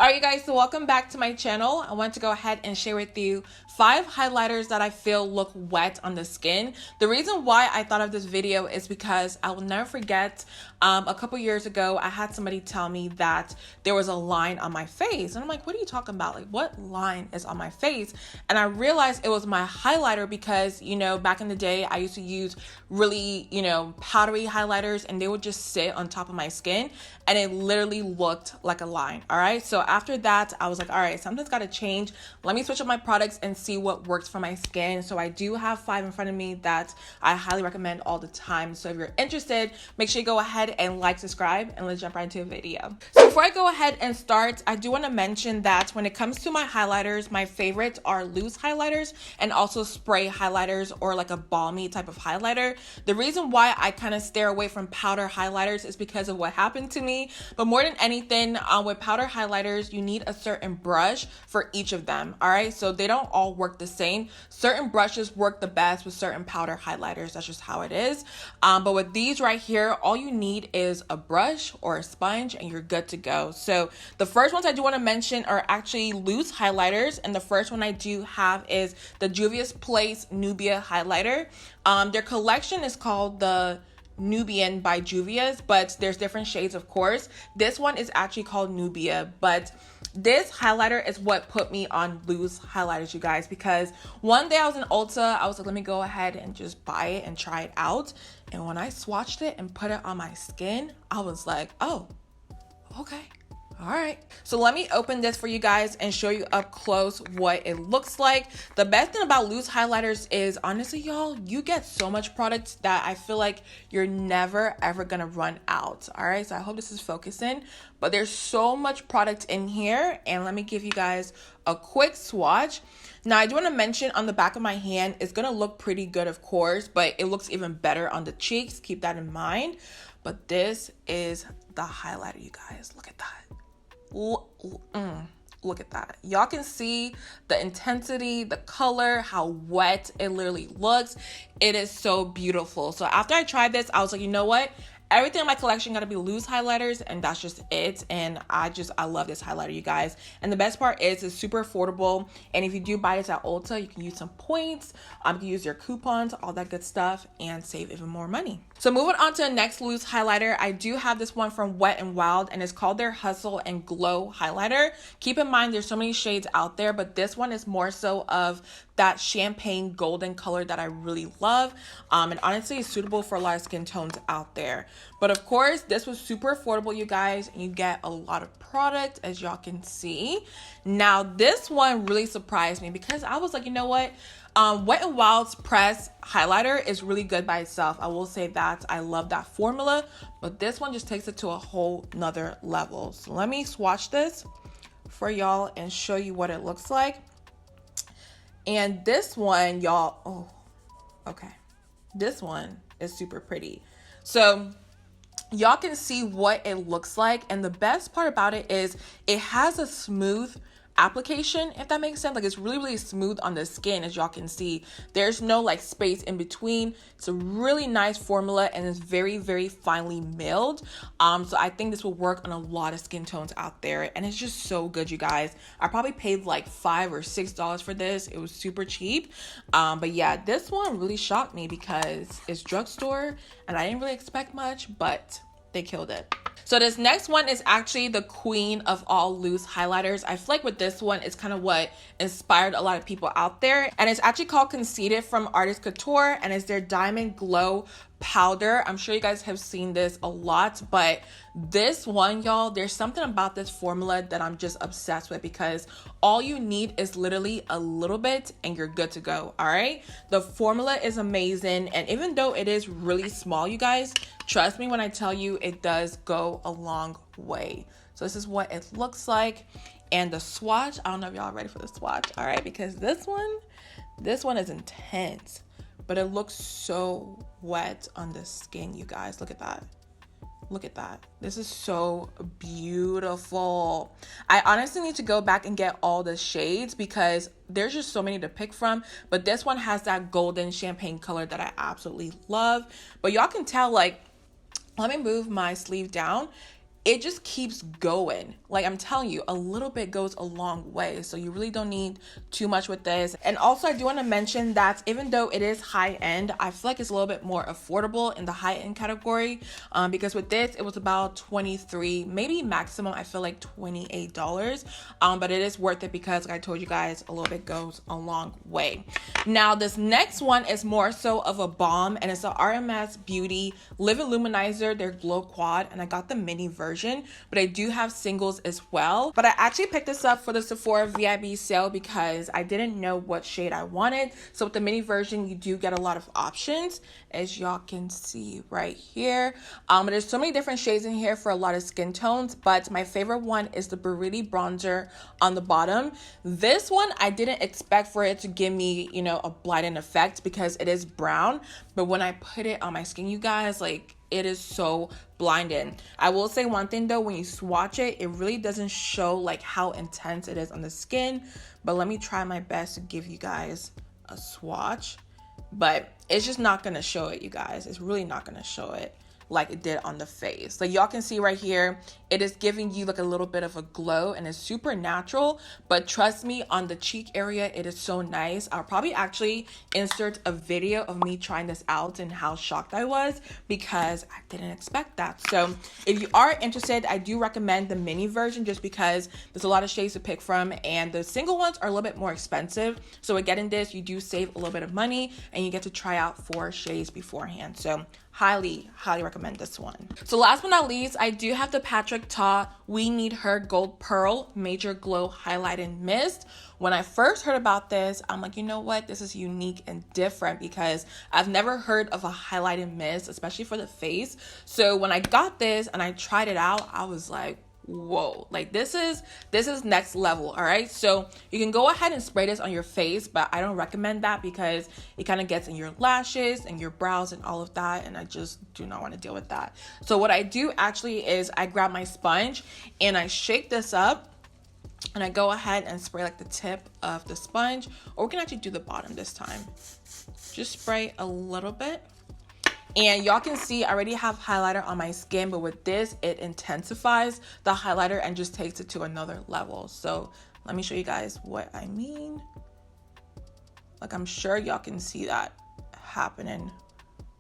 Alright you guys, so welcome back to my channel. I want to go ahead and share with you 5 highlighters that I feel look wet on the skin. The reason why I thought of this video is because I will never forget a couple years ago I had somebody tell me that there was a line on my face, and I'm like, what are you talking about? Like, what line is on my face? And I realized it was my highlighter because, you know, back in the day I used to use really, powdery highlighters, and they would just sit on top of my skin and it literally looked like a line. All right, so after that I was like, all right, something's got to change. Let me switch up my products and see what works for my skin. So I do have 5 in front of me that I highly recommend all the time. So if you're interested, make sure you go ahead and like, subscribe, and let's jump right into a video. So before I go ahead and start, I do want to mention that when it comes to my highlighters, my favorites are loose highlighters and also spray highlighters, or like a balmy type of highlighter. The reason why I kind of stay away from powder highlighters is because of what happened to me. But more than anything, with powder highlighters, you need a certain brush for each of them. All right, so they don't all work the same. Certain brushes work the best with certain powder highlighters. That's just how it is. But with these right here, all you need is a brush or a sponge and you're good to go. So the first ones I do want to mention are actually loose highlighters, and the first one I do have is the Juvias Place Nubia highlighter. Their collection is called the Nubian by Juvias, but there's different shades, of course. This one is actually called Nubia, but this highlighter is what put me on loose highlighters, you guys, because one day I was in Ulta, I was like, let me go ahead and just buy it and try it out. And when I swatched it and put it on my skin, I was like, oh, okay. All right, so let me open this for you guys and show you up close what it looks like. The best thing about loose highlighters is, honestly, y'all, you get so much product that I feel like you're never ever gonna run out. All right, so I hope this is focusing, but there's so much product in here, and let me give you guys a quick swatch. Now, I do want to mention on the back of my hand, it's gonna look pretty good, of course, but it looks even better on the cheeks. Keep that in mind. But this is the highlighter, you guys. Look at that. Look at that. Y'all can see the intensity, the color, how wet it literally looks. It is so beautiful. So after I tried this, I was like, you know what? Everything in my collection got to be loose highlighters, and that's just it. And I love this highlighter, you guys. And the best part is it's super affordable. And if you do buy this at Ulta, you can use some points. You can use your coupons, all that good stuff, and save even more money. So moving on to the next loose highlighter, I do have this one from Wet n Wild, and it's called their Hustle and Glow highlighter. Keep in mind, there's so many shades out there, but this one is more so of that champagne golden color that I really love. And honestly, it's suitable for a lot of skin tones out there. But of course, this was super affordable, you guys, and you get a lot of product, as y'all can see. Now, this one really surprised me because I was like, you know what? Wet n Wild's press highlighter is really good by itself. I will say that. I love that formula, but this one just takes it to a whole nother level. So let me swatch this for y'all and show you what it looks like. And this one, y'all, oh, okay. This one is super pretty. So y'all can see what it looks like. And the best part about it is it has a smooth application, if that makes sense. Like, it's really, really smooth on the skin, as y'all can see. There's no like space in between. It's a really nice formula, and it's very, very finely milled. So I think this will work on a lot of skin tones out there, and it's just so good, you guys. I probably paid like $5 or $6 for this. It was super cheap. But yeah, this one really shocked me because it's Drugstore, and I didn't really expect much, but they killed it. So this next one is actually the queen of all loose highlighters. I feel like with this one, it's kind of what inspired a lot of people out there. And it's actually called Conceited from Artist Couture, and it's their Diamond Glow powder. I'm sure you guys have seen this a lot, but this one, y'all, there's something about this formula that I'm just obsessed with, because all you need is literally a little bit and you're good to go. All right, the formula is amazing, and even though it is really small, you guys, trust me when I tell you it does go a long way. So this is what it looks like. And the swatch, I don't know if y'all are ready for the swatch. All right, because this one is intense, but it looks so wet on the skin, you guys. Look at that. Look at that. This is so beautiful. I honestly need to go back and get all the shades because there's just so many to pick from. But this one has that golden champagne color that I absolutely love. But y'all can tell, like, let me move my sleeve down. it just keeps going. Like I'm telling you, a little bit goes a long way. So you really don't need too much with this. And also I do want to mention that even though it is high end, I feel like it's a little bit more affordable in the high end category, because with this it was about 23, maybe maximum I feel like $28, but it is worth it because like I told you guys, a little bit goes a long way. Now this next one is more so of a balm, and it's the RMS Beauty Live Luminizer, their Glow Quad, and I got the mini version, but I do have singles as well. But I actually picked this up for the Sephora VIB sale because I didn't know what shade I wanted. So with the mini version, you do get a lot of options, as y'all can see right here. There's so many different shades in here for a lot of skin tones, but my favorite one is the Berylli bronzer on the bottom. This one I didn't expect for it to give me, you know, a blinding effect because it is brown, but when I put it on my skin, you guys, like, it is so blinding. I will say one thing though, when you swatch it, it really doesn't show like how intense it is on the skin, but let me try my best to give you guys a swatch. But it's just not gonna show it, you guys. It's really not gonna show it like it did on the face. Like y'all can see right here, it is giving you like a little bit of a glow and it's super natural, but trust me, on the cheek area, it is so nice. I'll probably actually insert a video of me trying this out and how shocked I was because I didn't expect that. So if you are interested, I do recommend the mini version just because there's a lot of shades to pick from and the single ones are a little bit more expensive. So with getting this, you do save a little bit of money and you get to try out 4 shades beforehand. So highly recommend this one. So last but not least, I do have the Patrick Ta We Need Her Gold Pearl Major Glow Highlighting Mist. When I first heard about this, I'm like, you know what, this is unique and different because I've never heard of a highlighting mist, especially for the face. So when I got this and I tried it out, I was like, whoa, like this is next level. All right, so you can go ahead and spray this on your face, but I don't recommend that because it kind of gets in your lashes and your brows and all of that, and I just do not want to deal with that. So what I do actually is I grab my sponge and I shake this up and I go ahead and spray like the tip of the sponge, or we can actually do the bottom this time. Just spray a little bit. And y'all can see I already have highlighter on my skin, but with this, it intensifies the highlighter and just takes it to another level. So let me show you guys what I mean. Like, I'm sure y'all can see that happening.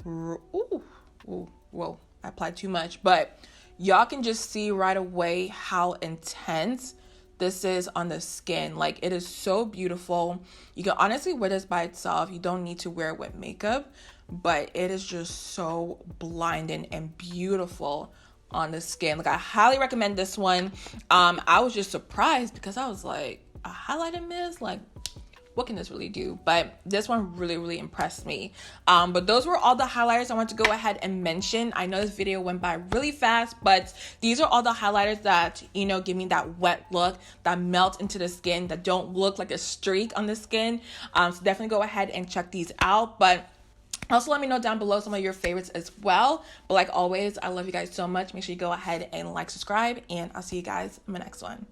Ooh, whoa, I applied too much, but y'all can just see right away how intense this is on the skin. Like, it is so beautiful. You can honestly wear this by itself. You don't need to wear it with makeup, but it is just so blinding and beautiful on the skin. Like, I highly recommend this one. I was just surprised because I was like, a highlighter mist? Like, what can this really do? But this one really impressed me. But those were all the highlighters I want to go ahead and mention. I know this video went by really fast, but these are all the highlighters that, you know, give me that wet look, that melt into the skin, that don't look like a streak on the skin. So definitely go ahead and check these out. But also let me know down below some of your favorites as well. But like always, I love you guys so much. Make sure you go ahead and like, subscribe, and I'll see you guys in my next one.